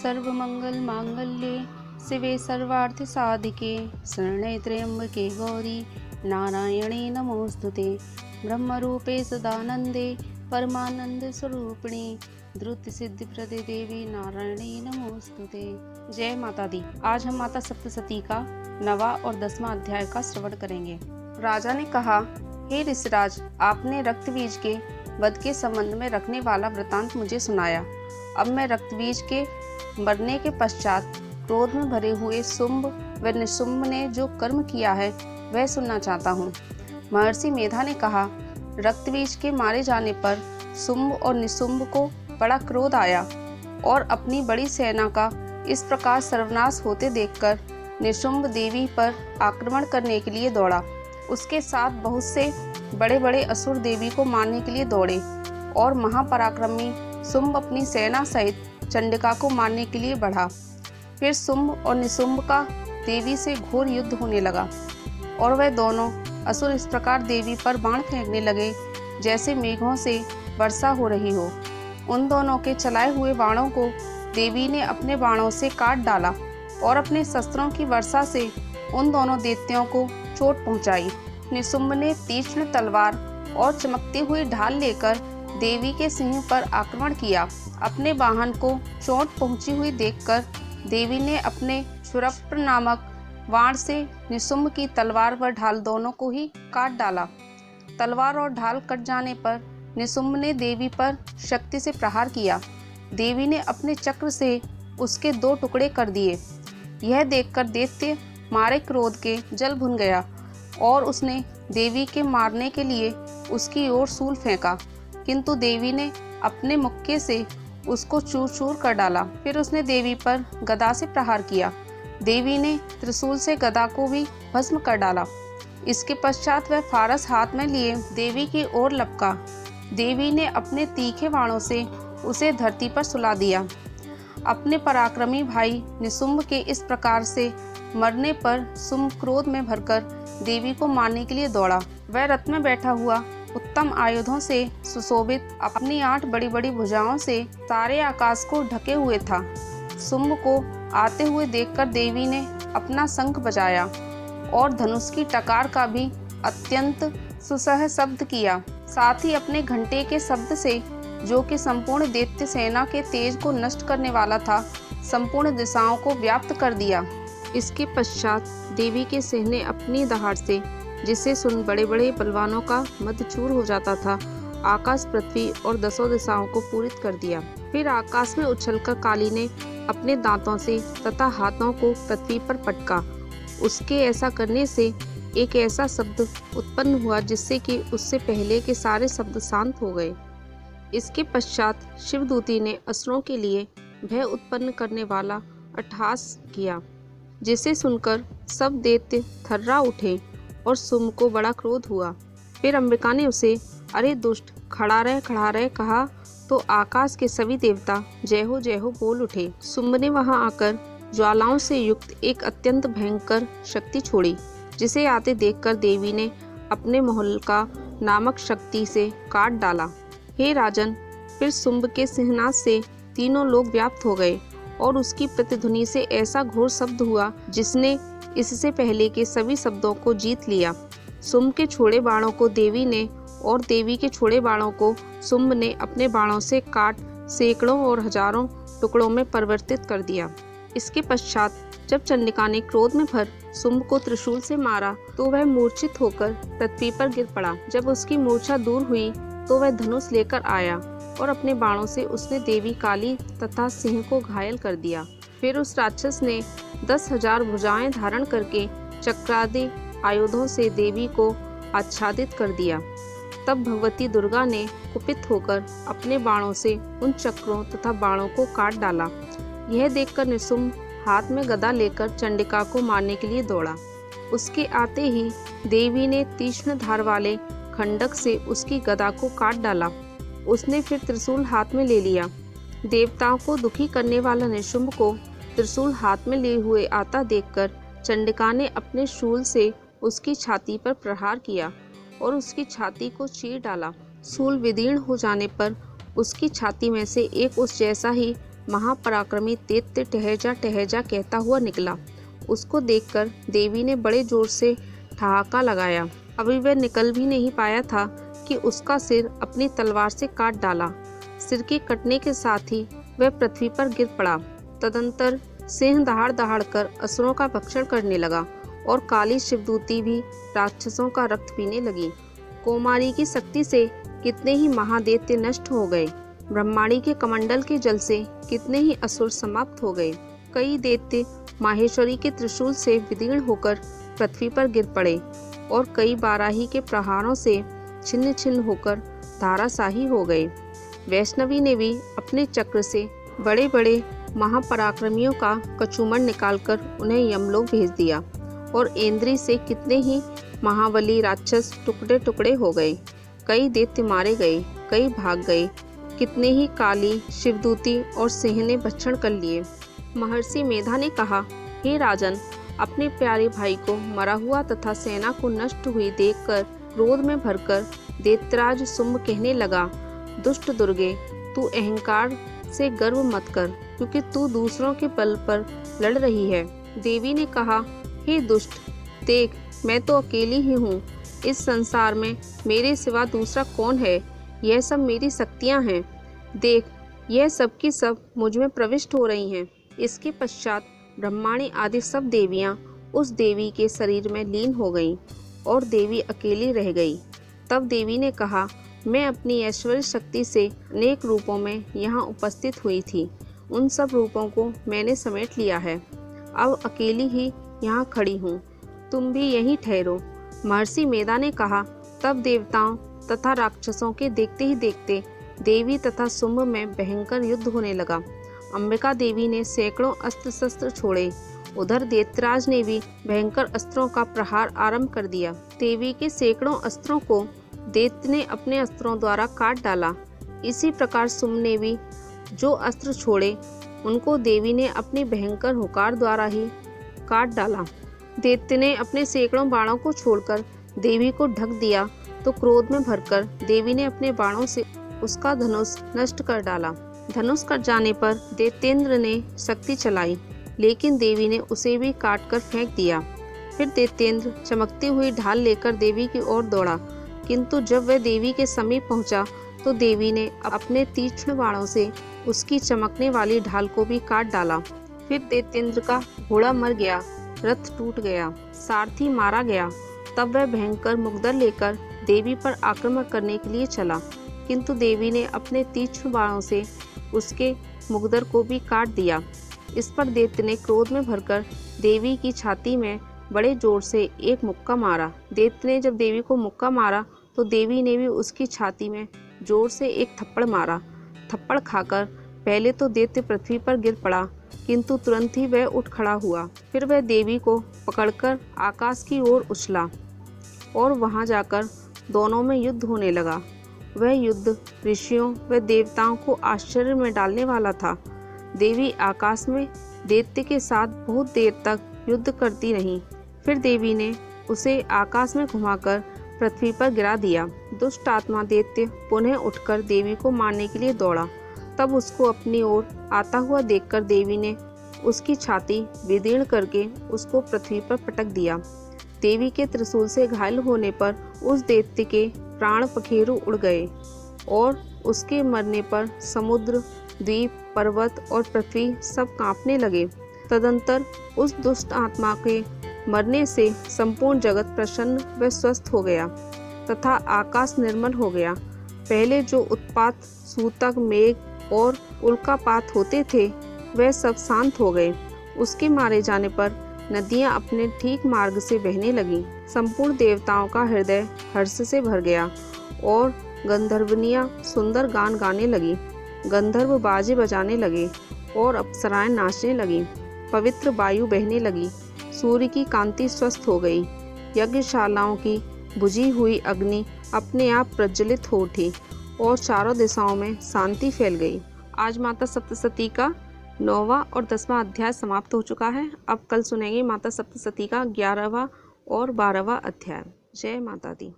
सर्वमंगल मांगल्ये शिवे सर्वार्थ साधिके शरण्ये त्र्यंबके गौरी नारायणे नमोस्तुते। ब्रह्मरूपे सदानंदे परमानंद स्वरूपिणे द्रुत सिद्धि प्रदे देवी नारायणे नमोस्तुते। जय माता दी। आज हम माता सप्तशती का 9वां और 10वां अध्याय का श्रवण करेंगे। राजा ने कहा, हे ऋषिराज, आपने रक्तबीज के वध के संबंध में रखने वाला वृतांत मुझे सुनाया। अब मैं रक्तबीज के मरने के पश्चात क्रोध में भरे हुए शुंभ व निशुंभ ने जो कर्म किया है वह सुनना चाहता हूँ। महर्षि मेधा ने कहा, रक्तबीज के मारे जाने पर शुंभ और निशुंभ को बड़ा क्रोध आया और अपनी बड़ी सेना का इस प्रकार सर्वनाश होते देखकर निशुंभ देवी पर आक्रमण करने के लिए दौड़ा। उसके साथ बहुत से बड़े बड़े असुर देवी को मारने के लिए दौड़े और महापराक्रमी शुंभ अपनी सेना सहित चंडिका को मारने के लिए बढ़ा। फिर शुंभ और निशुंभ का देवी से घोर युद्ध होने लगा और वह दोनों असुर इस प्रकार देवी पर बाण फेंकने लगे जैसे मेघों से वर्षा हो रही हो। उन दोनों के चलाए हुए बाणों को देवी ने अपने बाणों से काट डाला और अपने शस्त्रों की वर्षा से उन दोनों दैत्यों को चोट पहुंचाई। निशुंभ ने तीक्ष्ण तलवार और चमकती हुई ढाल लेकर देवी के सिंह पर आक्रमण किया। अपने वाहन को चोट पहुंची हुई देखकर देवी ने अपने क्षुरप्र नामक बाण से निशुंभ की तलवार व ढाल दोनों को ही काट डाला। तलवार और ढाल कट जाने पर निशुंभ ने देवी पर शक्ति से प्रहार किया। देवी ने अपने चक्र से उसके 2 टुकड़े कर दिए। यह देखकर दैत्य मारे क्रोध के जल भुन गया और उसने देवी के मारने के लिए उसकी ओर शूल फेंका, किंतु देवी ने अपने मुक्के से उसको चूर चूर कर डाला। फिर उसने देवी पर गदा से प्रहार किया। देवी ने त्रिशूल से गदा को भी भस्म कर डाला। इसके पश्चात वह फारस हाथ में लिए देवी की ओर लपका। देवी ने अपने तीखे बाणों से उसे धरती पर सुला दिया। अपने पराक्रमी भाई निशुंभ के इस प्रकार से मरने पर शुंभ क्रोध में भरकर देवी को मारने के लिए दौड़ा। वह रथ में बैठा हुआ उत्तम आयुधों से सुशोभित अपनी 8 बड़ी बड़ी भुजाओं से सारे आकाश को ढके हुए था। शुंभ को आते हुए देखकर देवी ने अपना शंख बजाया और धनुष की टकार का भी अत्यंत सुसह शब्द किया। साथ ही अपने घंटे के शब्द से, जो कि संपूर्ण दैत्य सेना के तेज को नष्ट करने वाला था, संपूर्ण दिशाओं को व्याप्त कर दिया। इसके पश्चात देवी के सिंह ने अपनी दहाड़ से, जिसे सुन बड़े बड़े बलवानों का मदचूर हो जाता था, आकाश, पृथ्वी और 10 दिशाओं को पूरित कर दिया। फिर आकाश में उछलकर काली ने अपने दांतों से तथा हाथों को पृथ्वी पर पटका। उसके ऐसा करने से एक ऐसा शब्द उत्पन्न हुआ जिससे कि उससे पहले के सारे शब्द शांत हो गए। इसके पश्चात शिवदूती ने असुरों के लिए भय उत्पन्न करने वाला अट्टहास किया, जिसे सुनकर सब दैत्य थर्रा उठे और शुंभ को बड़ा क्रोध हुआ। फिर अंबिका ने उसे, अरे दुष्ट, खड़ा रह कहा तो आकाश के सभी देवता जय हो बोल उठे। शुंभ ने वहां आकर ज्वालाओं से युक्त एक अत्यंत भयंकर शक्ति छोड़ी, जिसे आते देखकर देवी ने अपने मोहल्का नामक शक्ति से काट डाला। हे राजन, फिर शुंभ के सिंहनाद से तीनों लोग व्याप्त हो गए और उसकी प्रतिध्वनि से ऐसा घोर शब्द हुआ जिसने इससे पहले के सभी शब्दों को जीत लिया। शुंभ के छोड़े बाणों को देवी ने और देवी के छोड़े बाणों को शुंभ ने अपने बाणों से काट सैकड़ों और हजारों टुकड़ों में परिवर्तित कर दिया। इसके पश्चात जब चंडिका ने क्रोध में भर शुंभ को त्रिशूल से मारा तो वह मूर्छित होकर पृथ्वी पर गिर पड़ा। जब उसकी मूर्छा दूर हुई तो वह धनुष लेकर आया और अपने बाणों से उसने देवी काली तथा सिंह को घायल कर दिया। फिर उस राक्षस ने 10,000 भुजाएं धारण करके चक्रादि आयुधों से देवी को आच्छादित कर दिया। तब भगवती दुर्गा ने कुपित होकर अपने बाणों से उन चक्रों तथा बाणों को काट डाला। यह देखकर निशुंभ हाथ में गदा लेकर चंडिका को मारने के लिए दौड़ा। उसके आते ही देवी ने तीक्ष्ण धार वाले खंडक से उसकी गदा को काट डाला। उसने फिर त्रिशूल हाथ में ले लिया। देवताओं को दुखी करने वाला निशुंभ को त्रिशूल हाथ में लिए हुए आता देखकर चंडिका ने अपने शूल से उसकी छाती पर प्रहार किया और उसकी छाती को चीर डाला। शूल विदीर्ण हो जाने पर उसकी छाती में से एक उस जैसा ही महापराक्रमी दैत्य टहजा कहता हुआ निकला। उसको देखकर देवी ने बड़े जोर से ठहाका लगाया। अभी वह निकल भी नहीं पाया था कि उसका सिर अपनी तलवार से काट डाला। सिर के कटने के साथ ही वह पृथ्वी पर गिर पड़ा। तदंतर सिंह दहाड़ दहाड़ कर असुरों का भक्षण करने लगा और काली शिवदूती भी राक्षसों का रक्त पीने लगी। कौमारी की शक्ति से कितने ही महादैत्य नष्ट हो गए। ब्रह्माणी के कमंडल के जल से कितने ही असुर समाप्त हो गए। कई दैत्य माहेश्वरी के त्रिशूल से विदीर्ण होकर पृथ्वी पर गिर पड़े और कई बाराही के प्रहारों से छिन्न छिन्न होकर धाराशाही हो गए। वैष्णवी ने भी अपने चक्र से बड़े बड़े महापराक्रमियों का कचूमर निकालकर उन्हें यमलोक भेज दिया और इंद्री से कितने ही महाबली राक्षस टुकड़े टुकड़े हो गए। कई दैत्य मारे गए, कई भाग गए। कितने ही काली शिवदूती और सिंह ने भक्षण कर लिए। महर्षि मेधा ने कहा, हे राजन, अपने प्यारे भाई को मरा हुआ तथा सेना को नष्ट हुई देखकर क्रोध में भरकर दैत्यराज शुंभ कहने लगा, दुष्ट दुर्गे, तू अहंकार से गर्व मत कर, क्योंकि तू दूसरों के बल पर लड़ रही है। देवी ने कहा, हे दुष्ट, देख, मैं तो अकेली ही हूँ। इस संसार में मेरे सिवा दूसरा कौन है? यह सब मेरी शक्तियाँ हैं। देख, यह सब की सब मुझ में प्रविष्ट हो रही हैं। इसके पश्चात ब्रह्माणी आदि सब देवियाँ उस देवी के शरीर में लीन हो गईं और देवी अकेली रह गई। तब देवी ने कहा, मैं अपनी ऐश्वर्य शक्ति से अनेक रूपों में यहाँ उपस्थित हुई थी। उन सब रूपों को मैंने समेट लिया है। अब अकेली ही यहाँ खड़ी हूँ। तुम भी यहीं ठहरो। महर्षि मेधा ने कहा। तब देवताओं तथा राक्षसों के देखते ही देखते देवी तथा शुंभ में भयंकर युद्ध होने लगा। अंबिका देवी ने सैकड़ों अस्त्र शस्त्र छोड़े। उधर दैत्यराज ने भी भयंकर अस्त्रों का प्रहार आरंभ कर दिया। देवी के सैकड़ों अस्त्रों को दैत्य ने अपने अस्त्रों द्वारा काट डाला। इसी प्रकार शुंभ ने भी जो अस्त्र छोड़े उनको देवी ने अपनी भयंकर हुंकार द्वारा ही काट डाला। दैत्य ने अपने सैकड़ों बाणों को छोड़कर देवी को ढक दिया तो क्रोध में भरकर देवी ने अपने बाणों से उसका धनुष नष्ट कर डाला। धनुष कट जाने पर दैत्येंद्र ने शक्ति चलाई, लेकिन देवी ने उसे भी काट कर फेंक दिया। फिर दैत्येंद्र चमकती हुई ढाल लेकर देवी की ओर दौड़ा, किंतु जब वह देवी के समीप पहुंचा तो देवी ने अपने तीक्ष्ण बाणों से उसकी चमकने वाली ढाल को भी काट डाला। फिर दैत्येंद्र का घोड़ा मर गया, रथ टूट गया, सारथी मारा गया। तब वह भयंकर मुग्दर लेकर देवी पर आक्रमण करने के लिए चला, किंतु देवी ने अपने तीक्ष्ण बाणों से उसके मुग्दर को भी काट दिया। इस पर दैत्य ने क्रोध में भरकर देवी की छाती में बड़े जोर से एक मुक्का मारा। दैत्य ने जब देवी को मुक्का मारा तो देवी ने भी उसकी छाती में जोर से एक थप्पड़ मारा। थप्पड़ खाकर पहले तो दैत्य पृथ्वी पर गिर पड़ा, किंतु तुरंत ही वह उठ खड़ा हुआ। फिर वह देवी को पकड़कर आकाश की ओर उछला और वहां जाकर दोनों में युद्ध होने लगा। वह युद्ध ऋषियों व देवताओं को आश्चर्य में डालने वाला था। देवी आकाश में दैत्य के साथ बहुत देर तक युद्ध करती रही। फिर देवी ने उसे आकाश में घुमाकर पृथ्वी पर गिरा दिया। दुष्ट आत्मा दैत्य पुनः उठकर देवी को मारने के लिए दौड़ा। तब उसको अपनी ओर आता हुआ देखकर देवी ने उसकी छाती विदीर्ण करके उसको पृथ्वी पर पटक दिया। देवी के त्रिशूल से घायल होने पर उस दैत्य के प्राण पखेरु उड़ गए और उसके मरने पर समुद्र, द्वीप, पर्वत और पृथ्वी सब कांपने लगे। तदंतर उस दुष्ट आत्मा के मरने से संपूर्ण जगत प्रसन्न व स्वस्थ हो गया तथा आकाश निर्मल हो गया। पहले जो उत्पात, सूतक, मेघ और उल्कापात होते थे वह सब शांत हो गए। उसके मारे जाने पर नदियां अपने ठीक मार्ग से बहने लगीं। संपूर्ण देवताओं का हृदय हर्ष से भर गया और गंधर्वनियां सुंदर गान गाने लगी। गंधर्व बाजे बजाने लगे और अप्सराएं नाचने लगीं। पवित्र वायु बहने लगी। सूर्य की कांति स्वस्थ हो गई। यज्ञशालाओं की बुझी हुई अग्नि अपने आप प्रज्वलित हो उठी और चारों दिशाओं में शांति फैल गई। आज माता सप्तशती का 9वां और 10वां अध्याय समाप्त हो चुका है। अब कल सुनेंगे माता सप्तशती का 11वां और 12वां अध्याय। जय माता दी।